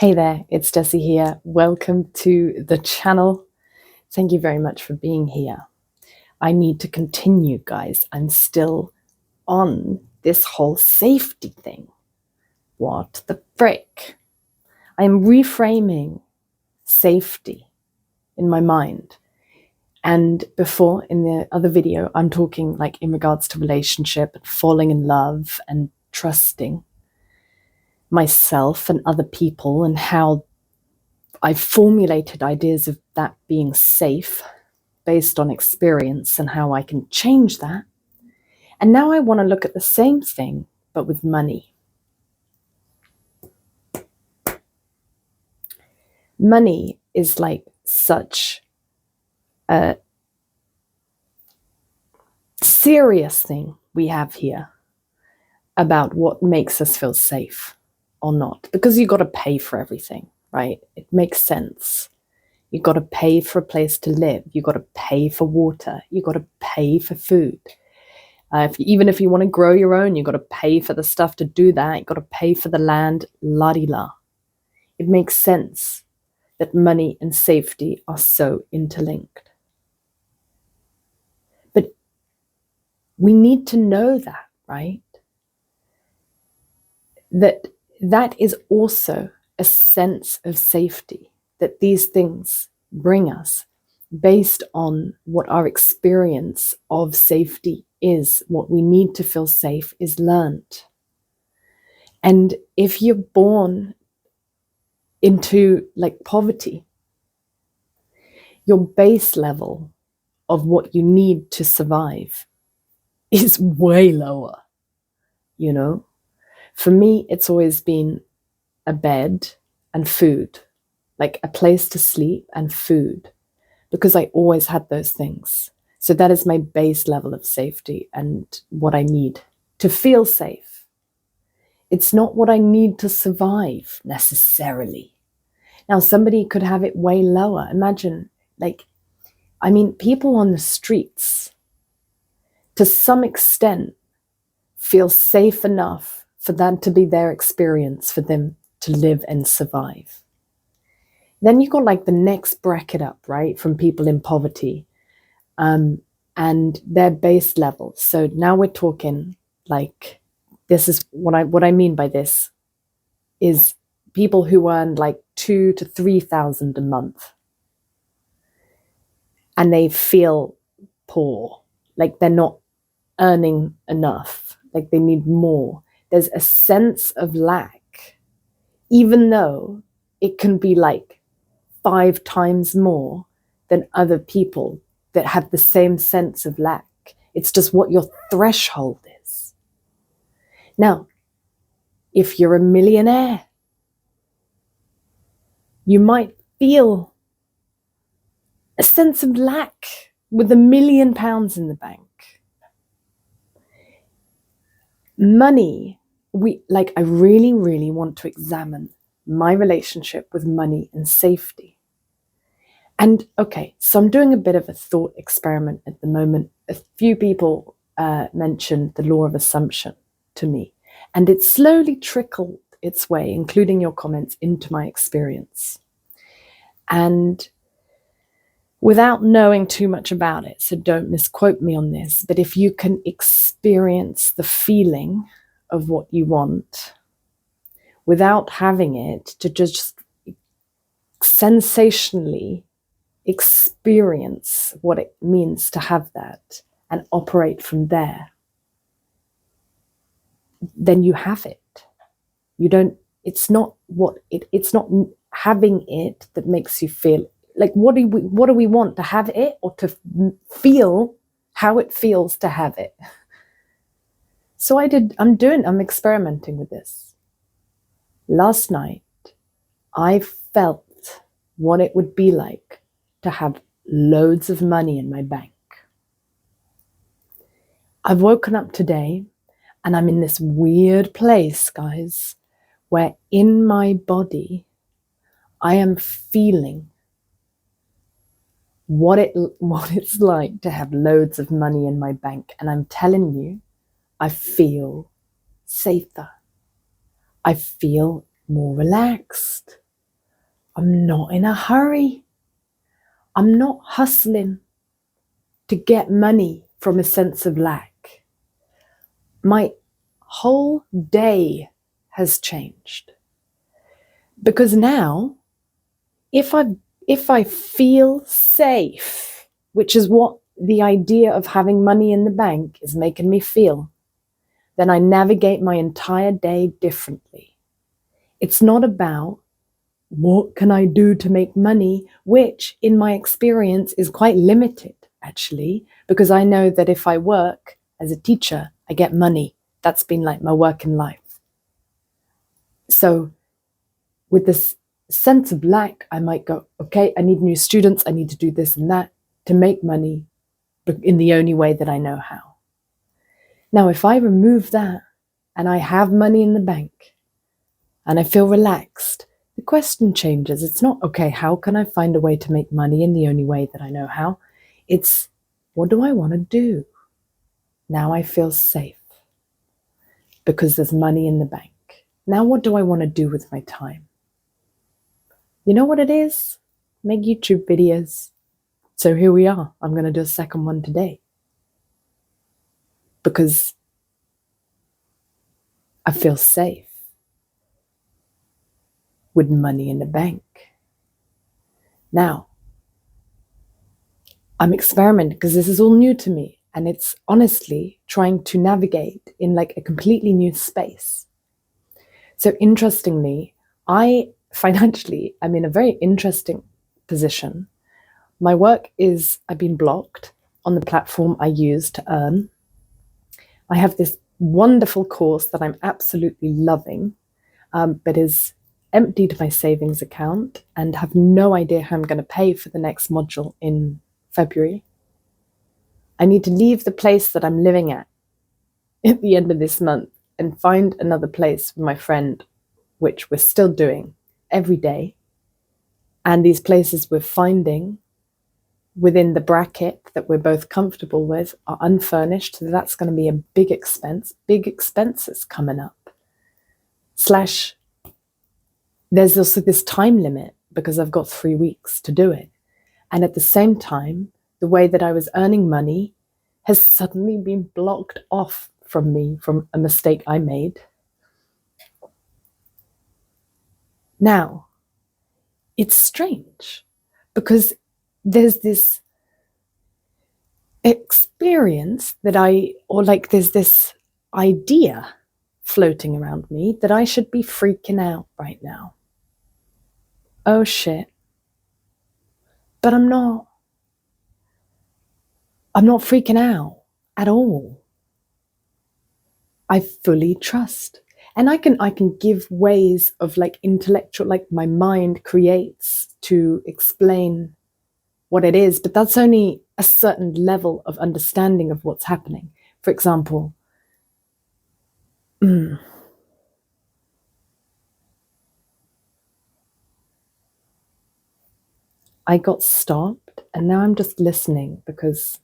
Hey there, it's Jessie here. Welcome to the channel. Thank you very much for being here. I need to continue, guys. I'm still on this whole safety thing. What the frick? I am reframing safety in my mind. And before, in the other video, I'm talking like in regards to relationship and falling in love and trusting myself and other people and how I've formulated ideas of that being safe based on experience and how I can change that. And now I want to look at the same thing, but with money. Money is like such a serious thing we have here about what makes us feel safe or not, because you've got to pay for everything, right? It makes sense. You've got to pay for a place to live. You've got to pay for water. You've got to pay for food. Even if you want to grow your own, you've got to pay for the stuff to do that. You've got to pay for the land, la-di-la. It makes sense that money and safety are so interlinked. But we need to know that, right? That is also a sense of safety that these things bring us based on what our experience of safety is. What we need to feel safe is learned. And if you're born into like poverty, your base level of what you need to survive is way lower, you know? For me, it's always been a bed and food, like a place to sleep and food, because I always had those things. So that is my base level of safety and what I need to feel safe. It's not what I need to survive necessarily. Now, somebody could have it way lower. Imagine, people on the streets, to some extent, feel safe enough for that to be their experience, for them to live and survive. Then you got like the next bracket up, right, from people in poverty and their base level. So now we're talking like, this is what I mean by this is people who earn like 2,000 to 3,000 a month and they feel poor, like they're not earning enough, like they need more. There's a sense of lack, even though it can be like 5 times more than other people that have the same sense of lack. It's just what your threshold is. Now, if you're a millionaire, you might feel a sense of lack with £1 million in the bank. Money, I really, really want to examine my relationship with money and safety. And okay, so I'm doing a bit of a thought experiment at the moment. A few people mentioned the law of assumption to me, and it slowly trickled its way, including your comments, into my experience. And without knowing too much about it, so don't misquote me on this, but if you can experience the feeling of what you want without having it, to just sensationally experience what it means to have that and operate from there, then you have it. You don't, it's not having it that makes you feel like, what do we want, to have it or to feel how it feels to have it? So I'm experimenting with this. Last night, I felt what it would be like to have loads of money in my bank. I've woken up today and I'm in this weird place, guys, where in my body, I am feeling what it's like to have loads of money in my bank. And I'm telling you, I feel safer. I feel more relaxed. I'm not in a hurry. I'm not hustling to get money from a sense of lack. My whole day has changed. Because now, if I feel safe, which is what the idea of having money in the bank is making me feel, then I navigate my entire day differently. It's not about what can I do to make money, which in my experience is quite limited, actually, because I know that if I work as a teacher, I get money. That's been like my work in life. So with this sense of lack, I might go, okay, I need new students. I need to do this and that to make money in the only way that I know how. Now, if I remove that and I have money in the bank and I feel relaxed, the question changes. It's not, okay, how can I find a way to make money in the only way that I know how? It's, what do I want to do? Now I feel safe because there's money in the bank. Now what do I want to do with my time? You know what it is? Make YouTube videos. So here we are. I'm going to do a second one today. Because I feel safe with money in the bank. Now, I'm experimenting because this is all new to me. And it's honestly trying to navigate in like a completely new space. So interestingly, financially, I'm in a very interesting position. My work I've been blocked on the platform I use to earn. I have this wonderful course that I'm absolutely loving, but is emptied my savings account and have no idea how I'm going to pay for the next module in February. I need to leave the place that I'm living at the end of this month and find another place with my friend, which we're still doing every day. And these places we're finding within the bracket that we're both comfortable with are unfurnished. So that's going to be a big expense, big expenses coming up. Slash, there's also this time limit because I've got 3 weeks to do it. And at the same time, the way that I was earning money has suddenly been blocked off from me from a mistake I made. Now, it's strange because there's this experience that there's this idea floating around me that I should be freaking out right now. Oh shit. But I'm not freaking out at all. I fully trust. And I can give ways of like intellectual, like my mind creates to explain what it is, but that's only a certain level of understanding of what's happening. For example, I got stopped and now I'm just listening because,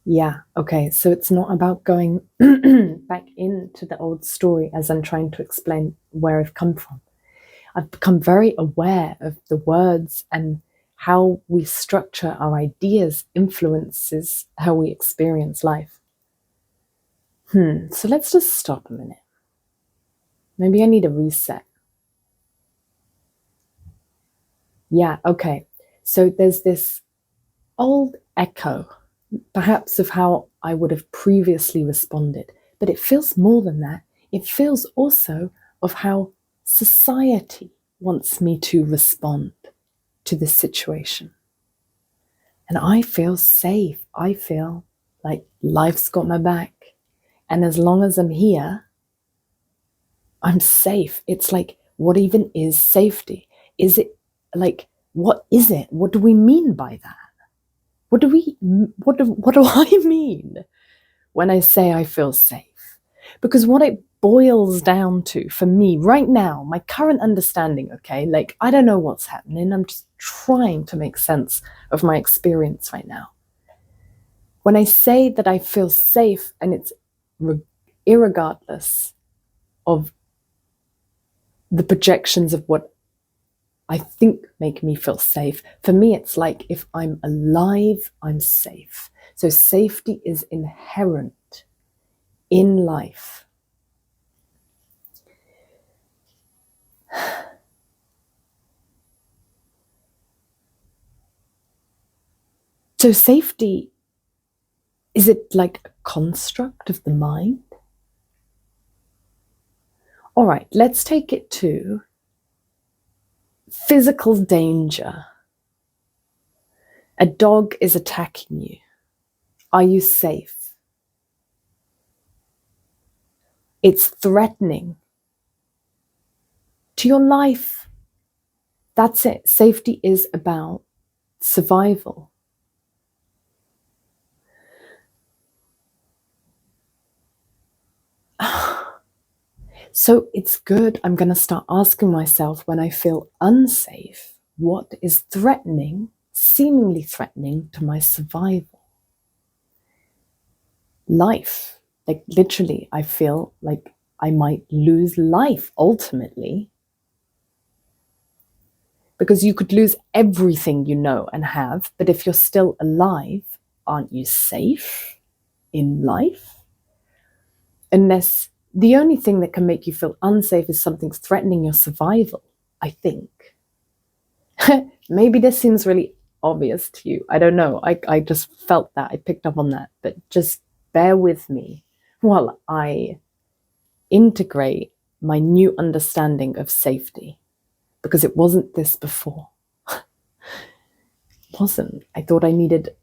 yeah, okay, so it's not about going back into the old story as I'm trying to explain where I've come from. I've become very aware of the words and how we structure our ideas influences how we experience life. So let's just stop a minute. Maybe I need a reset. Yeah, okay. So there's this old echo, perhaps of how I would have previously responded, but it feels more than that. It feels also of how society wants me to respond to this situation. And I feel safe. I feel like life's got my back. And as long as I'm here, I'm safe. It's like, what even is safety? Is it like, what is it? What do we mean by that? What do I mean when I say I feel safe? Because what it boils down to for me right now, my current understanding, okay, like I don't know what's happening. I'm just trying to make sense of my experience right now. When I say that I feel safe, and it's irregardless of the projections of what I think make me feel safe. For me, it's like if I'm alive, I'm safe. So safety is inherent in life. So safety, is it like a construct of the mind? All right, let's take it to physical danger. A dog is attacking you. Are you safe? It's threatening to your life. That's it. Safety is about survival. So it's good. I'm going to start asking myself when I feel unsafe, what is threatening, seemingly threatening to my survival? Life. Like literally, I feel like I might lose life ultimately. Because you could lose everything you know and have, but if you're still alive, aren't you safe in life? Unless the only thing that can make you feel unsafe is something's threatening your survival, I think. Maybe this seems really obvious to you. I don't know. I just felt that. I picked up on that. But just bear with me while I integrate my new understanding of safety. Because it wasn't this before. It wasn't. I thought I needed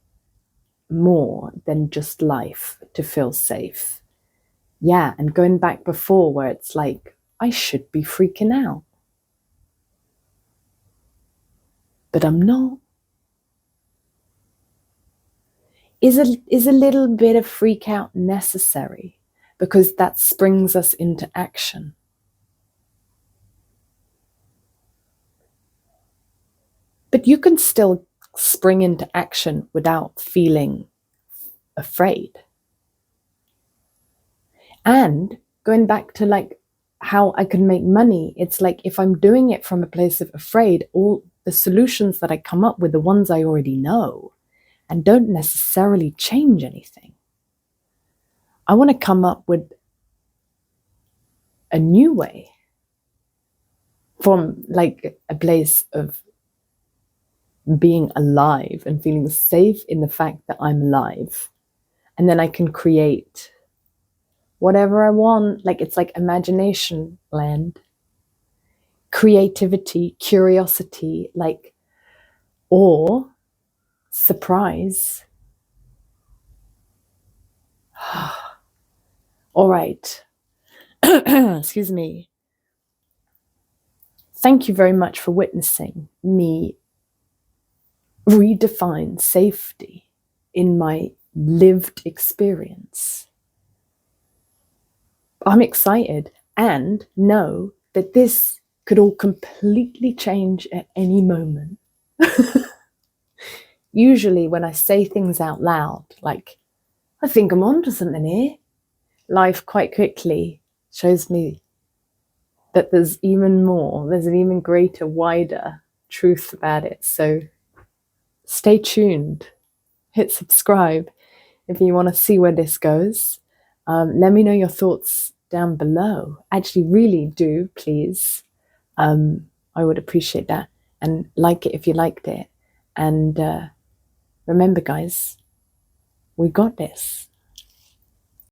more than just life to feel safe. Yeah, and going back before where it's like, I should be freaking out. But I'm not. Is a little bit of freak out necessary? Because that springs us into action. But you can still spring into action without feeling afraid. And going back to like how I can make money, it's like if I'm doing it from a place of afraid, all the solutions that I come up with, the ones I already know and don't necessarily change anything. I want to come up with a new way from like a place of being alive and feeling safe in the fact that I'm alive. And then I can create whatever I want. Like it's like imagination land, creativity, curiosity, like, or surprise. All right. Excuse me. Thank you very much for witnessing me redefine safety in my lived experience. I'm excited and know that this could all completely change at any moment. Usually when I say things out loud, like, I think I'm onto something here, life quite quickly shows me that there's even more, there's an even greater, wider truth about it. So stay tuned, hit subscribe if you want to see where this goes. Let me know your thoughts down below. Actually, really do, please. I would appreciate that. And like it if you liked it. And remember, guys, we got this.